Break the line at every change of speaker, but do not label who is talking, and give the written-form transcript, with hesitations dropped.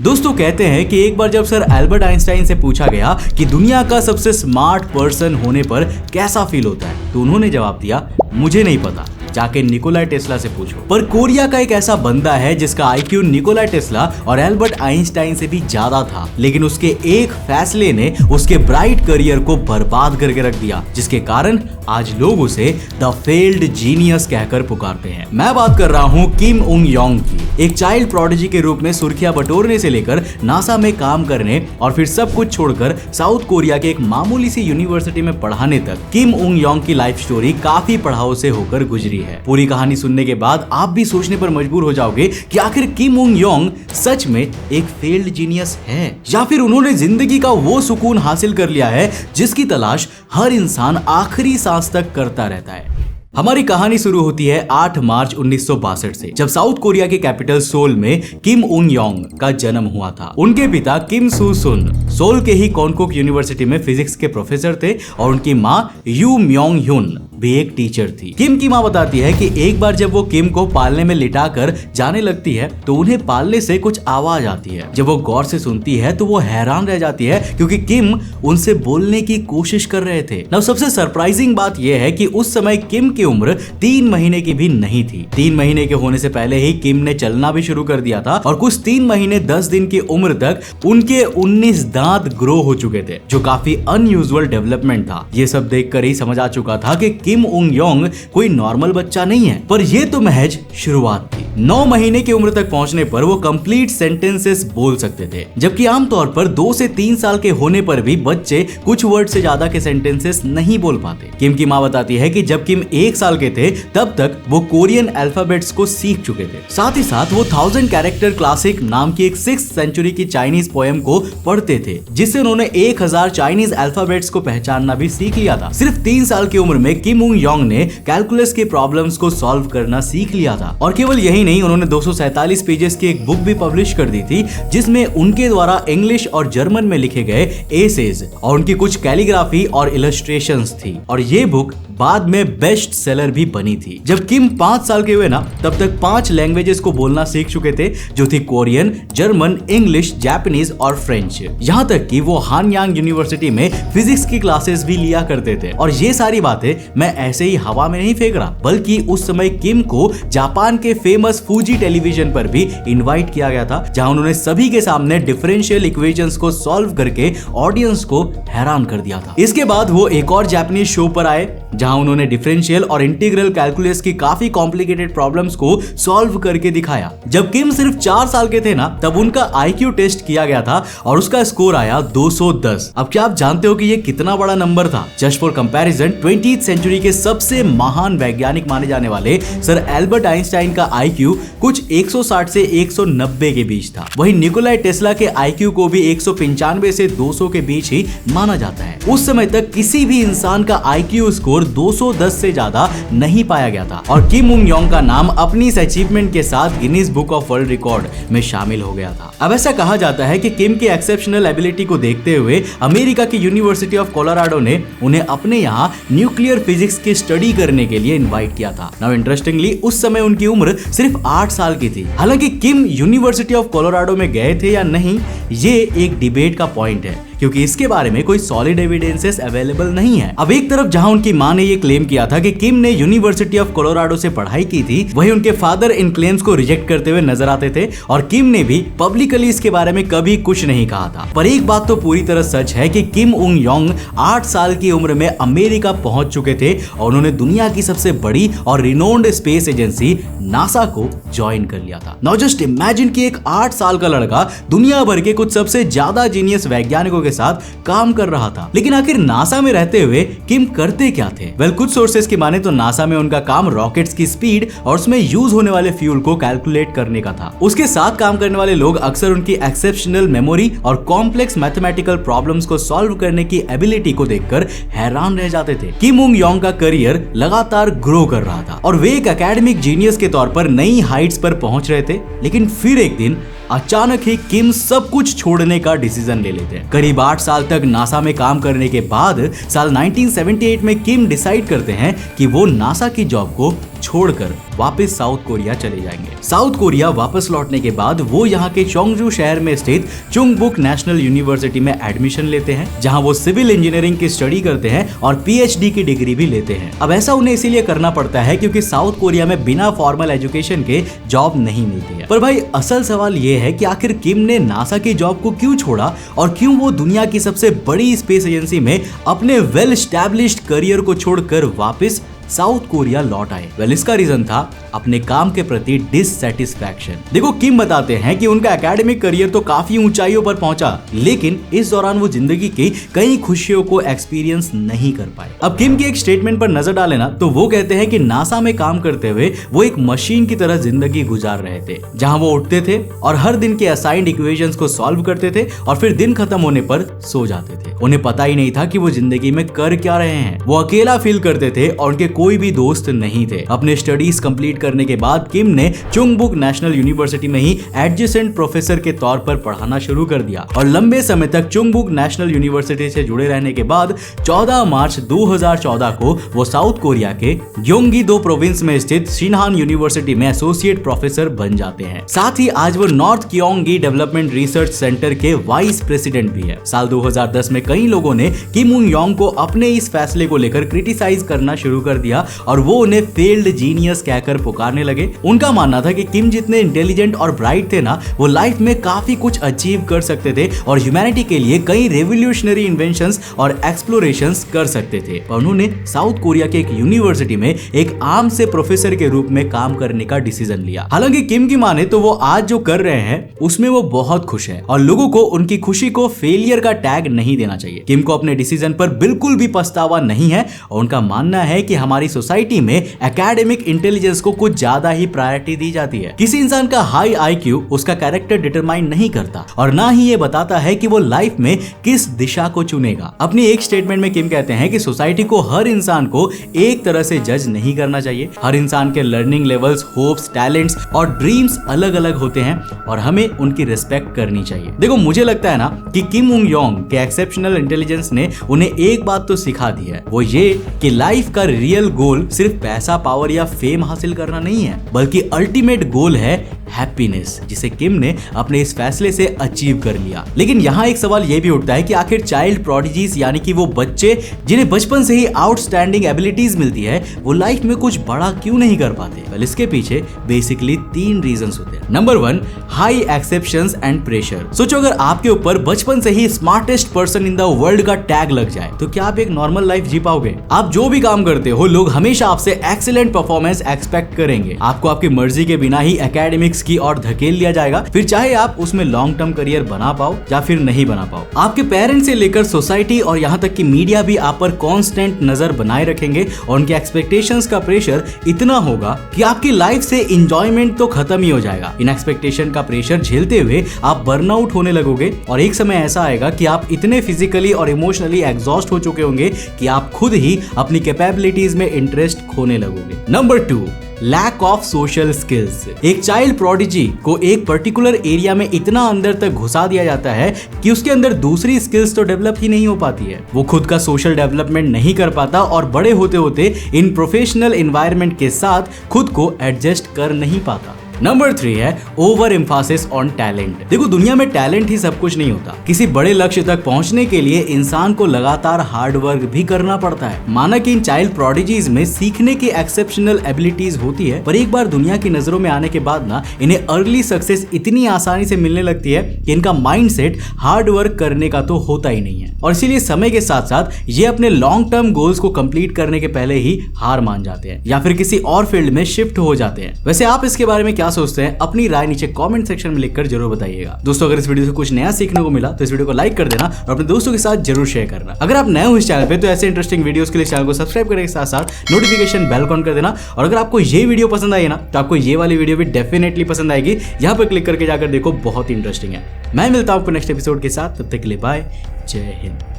दोस्तों कहते हैं कि एक बार जब सर एल्बर्ट आइंस्टाइन से पूछा गया कि दुनिया का सबसे स्मार्ट पर्सन होने पर कैसा फील होता है, तो उन्होंने जवाब दिया, मुझे नहीं पता, जाके निकोला टेस्ला से पूछो। पर कोरिया का एक ऐसा बंदा है जिसका आईक्यू निकोला टेस्ला और एल्बर्ट आइंस्टाइन से भी ज्यादा था, लेकिन उसके एक फैसले ने उसके ब्राइट करियर को बर्बाद करके रख दिया, जिसके कारण आज लोग उसे द फेल्ड जीनियस कहकर पुकारते हैं। मैं बात कर रहा हूँ किम उंग योंग की। एक चाइल्ड प्रोडिजी के रूप में सुर्खियां बटोरने से लेकर नासा में काम करने और फिर सब कुछ छोड़कर साउथ कोरिया के एक मामूली सी यूनिवर्सिटी में पढ़ाने तक किम उंग योंग की लाइफ स्टोरी काफी पड़ाव से होकर गुजरी है। पूरी कहानी सुनने के बाद आप भी सोचने पर मजबूर हो जाओगे कि आखिर किम उंग योंग सच में एक फेल्ड जीनियस है या फिर उन्होंने जिंदगी का वो सुकून हासिल कर लिया है जिसकी तलाश हर इंसान आखिरी सांस तक करता रहता है। हमारी कहानी शुरू होती है 8 मार्च 1962 से, जब साउथ कोरिया के कैपिटल सोल में किम उंग योंग का जन्म हुआ था। उनके पिता किम सू सुन सोल के ही कॉन्कोक यूनिवर्सिटी में फिजिक्स के प्रोफेसर थे और उनकी माँ यू म्योंग ह्यून भी एक टीचर थी। किम की माँ बताती है कि एक बार जब वो किम को पालने में लिटाकर जाने लगती है तो उन्हें पालने से कुछ आवाज आती है। जब वो गौर से सुनती है तो वो हैरान रह जाती है क्योंकि किम उनसे बोलने की कोशिश कर रहे थे। नाउ सबसे सरप्राइजिंग बात यह है कि उस समय किम की उम्र 3 महीने की भी नहीं थी। 3 महीने के होने से पहले ही किम ने चलना भी शुरू कर दिया था और कुछ 3 महीने 10 दिन की उम्र तक उनके 19 दांत ग्रो हो चुके थे, जो काफी अनयूजुअल डेवलपमेंट था। ये सब देखकर ही समझ आ चुका था कि किम उंग योंग कोई नॉर्मल बच्चा नहीं है, पर ये तो महज शुरुआत थी। 9 महीने की उम्र तक पहुंचने पर वो कंप्लीट सेंटेंसेस बोल सकते थे, जबकि आमतौर पर 2 से 3 साल के होने पर भी बच्चे कुछ वर्ड से ज्यादा के सेंटेंसेस नहीं बोल पाते। किम की माँ बताती है कि जब किम 1 साल के थे तब तक वो कोरियन अल्फाबेट्स को सीख चुके थे। साथ ही साथ वो 1000 कैरेक्टर क्लासिक नाम की एक 6th सेंचुरी की चाइनीज पोएम को पढ़ते थे, जिससे उन्होंने 1000 चाइनीज अल्फाबेट्स को पहचानना भी सीख लिया था। सिर्फ 3 साल की उम्र में किम उंग योंग ने कैलकुलस के प्रॉब्लम्स को सॉल्व करना सीख लिया था। और केवल यही नहीं, उन्होंने 247 पेजेस की एक बुक भी पब्लिश कर दी थी, जिसमें उनके द्वारा इंग्लिश और जर्मन में लिखे गए एसेज और उनकी कुछ कैलीग्राफी और इलस्ट्रेशंस थी, और ये बुक बाद में बेस्ट सेलर भी बनी थी। जब किम 5 साल के हुए ना, तब तक 5 लैंग्वेजेस को बोलना सीख चुके थे, जो थी कोरियन, जर्मन, इंग्लिश, जापानीज और फ्रेंच। यहाँ तक कि वो हानयांग यूनिवर्सिटी में फिजिक्स की क्लासेस भी लिया करते थे। और ये सारी बातें मैं ऐसे ही हवा में नहीं फेंक रहा, बल्कि उस समय किम को जापान के फेमस फूजी टेलीविजन पर भी इनवाइट किया गया था, जहां उन्होंने सभी के सामने डिफरेंशियल इक्वेशंस को सॉल्व करके ऑडियंस को हैरान कर दिया था। इसके बाद वो एक और जापानीज शो पर आए, जहां उन्होंने डिफरेंशियल और इंटीग्रल कैलकुलस की काफी कॉम्प्लिकेटेड प्रॉब्लम्स को सॉल्व करके दिखाया। जब किम सिर्फ 4 साल के थे ना, तब उनका आईक्यू टेस्ट किया गया था और उसका स्कोर आया 210। अब क्या आप जानते हो कि ये कितना बड़ा नंबर था? Just for comparison, 20th century के सबसे महान वैज्ञानिक माने जाने वाले सर एल्बर्ट आइंस्टाइन का आईक्यू कुछ 160 से 190 के बीच था। वहीं निकोला टेस्ला के आईक्यू को भी 195 से 200 के बीच ही माना जाता है। उस समय तक किसी भी इंसान का आईक्यू स्कोर 210 से ज्यादा नहीं पाया गया था, और किम उंग योंग का नाम अपनी इस अचीवमेंट के साथ Guinness book of world record में शामिल हो गया था। अब ऐसा कहा जाता है कि किम की एक्सेप्शनल एबिलिटी को देखते हुए अमेरिका की यूनिवर्सिटी ऑफ कोलोराडो ने उन्हें अपने यहाँ न्यूक्लियर फिजिक्स की स्टडी करने के लिए इनवाइट किया था। नाउ इंटरेस्टिंगली, उस समय उनकी उम्र सिर्फ 8 साल की थी। हालांकि किम यूनिवर्सिटी ऑफ कोलोराडो में गए थे या नहीं, ये एक डिबेट का पॉइंट है, क्योंकि इसके बारे में कोई सॉलिड एविडेंसेस अवेलेबल नहीं है। अब एक तरफ जहां उनकी मां ने ये क्लेम किया था कि किम ने यूनिवर्सिटी ऑफ कोलोराडो से पढ़ाई की थी, वहीं उनके फादर इन क्लेम्स को रिजेक्ट करते हुए नजर आते थे, और किम ने भी पब्लिकली इसके बारे में कभी कुछ नहीं कहा था। पर एक बात तो पूरी तरह सच है कि किम उंग योंग 8 साल की उम्र में अमेरिका पहुंच चुके थे और उन्होंने दुनिया की सबसे बड़ी और रिनोन्ड स्पेस एजेंसी नासा को ज्वाइन कर लिया था। नाउ जस्ट इमेजिन कि एक 8 साल का लड़का दुनिया भर के कुछ सबसे ज्यादा जीनियस वैज्ञानिकों के साथ काम कर रहा था। लेकिन आखिर नासा में रहते हुए किम करते क्या थे? कुछ सोर्सेस की माने तो नासा में उनका काम रॉकेट्स की स्पीड और उसमें यूज होने वाले फ्यूल को कैलकुलेट करने का था। उसके साथ काम करने वाले लोग अक्सर उनकी एक्सेप्शनल मेमोरी और कॉम्प्लेक्स मैथमेटिकल प्रॉब्लम्स को सॉल्व करने की एबिलिटी को देखकर हैरान रह जाते थे। किम उंग योंग का करियर लगातार ग्रो कर रहा था और वे एक एकेडमिक जीनियस के तौर पर नई हाइट्स पर पहुंच रहे थे। लेकिन फिर एक दिन अचानक ही किम सब कुछ छोड़ने का डिसीजन ले लेते हैं। करीब 8 साल तक नासा में काम करने के बाद साल 1978 में किम डिसाइड करते हैं कि वो नासा की जॉब को छोड़कर वापस साउथ कोरिया चले जाएंगे। साउथ कोरिया वापस लौटने के बाद वो यहाँ के चोंगजू शहर में स्थित चुंगबुक नेशनल यूनिवर्सिटी में एडमिशन लेते हैं, जहाँ वो सिविल इंजीनियरिंग की स्टडी करते हैं और पीएचडी की डिग्री भी लेते हैं। अब ऐसा उन्हें इसीलिए करना पड़ता है क्योंकि साउथ कोरिया में बिना फॉर्मल एजुकेशन के जॉब नहीं मिलती है। पर भाई असल सवाल ये है कि आखिर किम ने नासा की जॉब को क्यों छोड़ा और क्यों वो दुनिया की सबसे बड़ी स्पेस एजेंसी में अपने वेल एस्टैब्लिश्ड करियर को छोड़कर वापस साउथ कोरिया लौट आए। वेल इसका रीजन था अपने काम के प्रति डिससैटिस्फैक्शन। देखो किम बताते हैं कि उनका एकेडमिक करियर तो काफी ऊंचाइयों पर पहुंचा, लेकिन इस दौरान वो जिंदगी की कई खुशियों को एक्सपीरियंस नहीं कर पाए। अब किम के एक स्टेटमेंट पर नजर डालें ना तो वो कहते हैं कि नासा में काम करते हुए वो एक मशीन की तरह जिंदगी गुजार रहे थे, जहां वो उठते थे और हर दिन के असाइंड इक्वेशंस को सॉल्व करते थे और फिर दिन खत्म होने पर सो जाते थे। उन्हें पता ही नहीं था कि वो जिंदगी में कर क्या रहे हैं। वो अकेला फील करते थे और उनके कोई भी दोस्त नहीं थे। अपने स्टडीज कंप्लीट करने के बाद किम ने चुंगबुक नेशनल यूनिवर्सिटी में ही एडजेसेंट प्रोफेसर के तौर पर पढ़ाना शुरू कर दिया और लंबे समय तक चुंगबुक नेशनल यूनिवर्सिटी से जुड़े रहने के बाद 14 मार्च 2014 को वो साउथ कोरिया के ग्योंगी-दो प्रोविंस में स्थित शिनहान यूनिवर्सिटी में एसोसिएट प्रोफेसर बन जाते हैं। साथ ही आज वो नॉर्थ क्योंगी डेवलपमेंट रिसर्च सेंटर के वाइस प्रेसिडेंट भी है। साल 2010 में कई लोगों ने किम उंग योंग को अपने इस फैसले को लेकर क्रिटिसाइज करना शुरू कर दिया और वो उन्हें फेल्ड जीनियस कहकर पुकारने लगे। उनका मानना था कि किम जितने इंटेलिजेंट और ब्राइट थे ना, वो लाइफ में काफी कुछ अचीव कर सकते थे और ह्यूमैनिटी के लिए कई रेवोल्यूशनरी इन्वेंशंस और एक्सप्लोरेशंस कर सकते थे। और उन्होंने साउथ कोरिया के एक यूनिवर्सिटी में एक आम से प्रोफेसर के रूप में काम करने का डिसीजन लिया। हालांकि किम की माने तो वो आज जो कर रहे हैं उसमें वो बहुत खुश है और लोगों को उनकी खुशी को फेलियर का टैग नहीं देना चाहिए। किम को अपने डिसीजन पर बिल्कुल भी पछतावा नहीं है और उनका मानना है कि हमारी सोसाइटी में एकेडमिक इंटेलिजेंस को कुछ ज्यादा ही प्रायोरिटी दी जाती है। किसी इंसान का हाई आईक्यू उसका कैरेक्टर डिटरमाइन नहीं करता और ना ही ये बताता है कि वो लाइफ में किस दिशा को चुनेगा। अपनी एक स्टेटमेंट में किम कहते हैं कि सोसाइटी को हर इंसान को एक तरह से जज नहीं करना चाहिए। हर इंसान के लर्निंग लेवल्स, होप्स, टैलेंट्स और ड्रीम्स अलग अलग होते हैं और हमें उनकी रिस्पेक्ट करनी चाहिए। देखो मुझे लगता है ना कि किम उंग योंग के एक्सेप्शनल इंटेलिजेंस ने उन्हें एक बात तो सिखा दी है, वो ये कि लाइफ का रियल गोल सिर्फ पैसा, पावर या फेम हासिल करना नहीं है, बल्कि अल्टीमेट गोल है हैप्पीनेस, जिसे किम ने अपने इस फैसले से अचीव कर लिया। लेकिन यहाँ एक सवाल ये भी उठता है कि आखिर चाइल्ड प्रोडिजीज यानी कि वो बच्चे जिन्हें बचपन से ही आउटस्टैंडिंग एबिलिटीज मिलती है, वो लाइफ में कुछ बड़ा क्यों नहीं कर पाते? वेल इसके पीछे बेसिकली 3 रीजंस होते हैं। Number 1, high expectations and pressure. सोचो अगर आपके ऊपर बचपन से ही smartest person in the world का टैग लग जाए तो क्या आप एक नॉर्मल लाइफ जी पाओगे? आप जो भी काम करते हो लोग हमेशा आपसे एक्सीलेंट परफॉर्मेंस एक्सपेक्ट करेंगे। आपको आपकी मर्जी के बिना ही एकेडमिक्स की ओर धकेल लिया जाएगा, फिर चाहे आप उसमें लॉन्ग टर्म करियर बना पाओ या फिर नहीं बना पाओ। आपके पेरेंट्स से लेकर सोसाइटी और यहाँ तक कि मीडिया भी आप पर कांस्टेंट नजर बनाए रखेंगे और उनके एक्सपेक्टेशंस का प्रेशर इतना होगा कि आपकी लाइफ से एंजॉयमेंट तो खत्म ही हो जाएगा। इन एक्सपेक्टेशन का प्रेशर झेलते हुए आप बर्नआउट होने लगोगे और एक समय ऐसा आएगा कि आप इतने फिजिकली और इमोशनली एग्जॉस्ट हो चुके होंगे कि आप खुद ही अपनी कैपेबिलिटीज में इंटरेस्ट खोने लगोगे। Number 2, lack of social skills. एक चाइल्ड प्रोडिजी को एक पर्टिकुलर एरिया में इतना अंदर तक घुसा दिया जाता है कि उसके अंदर दूसरी स्किल्स तो डेवलप ही नहीं हो पाती है। वो खुद का सोशल डेवलपमेंट नहीं कर पाता और बड़े होते होते इन प्रोफेशनल एनवायरनमेंट के साथ खुद को एडजस्ट कर नहीं पाता। नंबर 3 है ओवर एम्फासिस ऑन टैलेंट। देखो दुनिया में टैलेंट ही सब कुछ नहीं होता। किसी बड़े लक्ष्य तक पहुंचने के लिए इंसान को लगातार हार्ड वर्क भी करना पड़ता है। माना कि इन चाइल्ड प्रोडिजीज में सीखने की एक्सेप्शनल एबिलिटीज होती है, पर एक बार दुनिया की नजरों में आने के बाद ना इन्हें अर्ली सक्सेस इतनी आसानी से मिलने लगती है कि इनका माइंडसेट हार्ड वर्क करने का तो होता ही नहीं है और इसीलिए समय के साथ साथ ये अपने लॉन्ग टर्म गोल्स को कंप्लीट करने के पहले ही हार मान जाते हैं या फिर किसी और फील्ड में शिफ्ट हो जाते हैं। वैसे आप इसके बारे में क्या सोचते हैं? अपनी राय नीचे कमेंट सेक्शन में लिखकर जरूर बताइएगा। दोस्तों अगर इस वीडियो से कुछ नया सीखने को मिला तो इस वीडियो को लाइक कर देना और अपने दोस्तों के साथ जरूर शेयर करना। अगर आप नए हो इस चैनल पे तो ऐसे इंटरेस्टिंग वीडियोस के लिए चैनल को सब्सक्राइब करने के साथ साथ नोटिफिकेशन बेल ऑन कर देना। और अगर आपको ये वीडियो पसंद आई ना तो आपको ये वाली वीडियो भी डेफिनेटली पसंद आएगी। यहाँ पर क्लिक करके जाकर देखो, बहुत इंटरेस्टिंग है। मैं मिलता हूँ आपको नेक्स्ट एपिसोड के साथ, तब तक के लिए बाय, जय हिंद।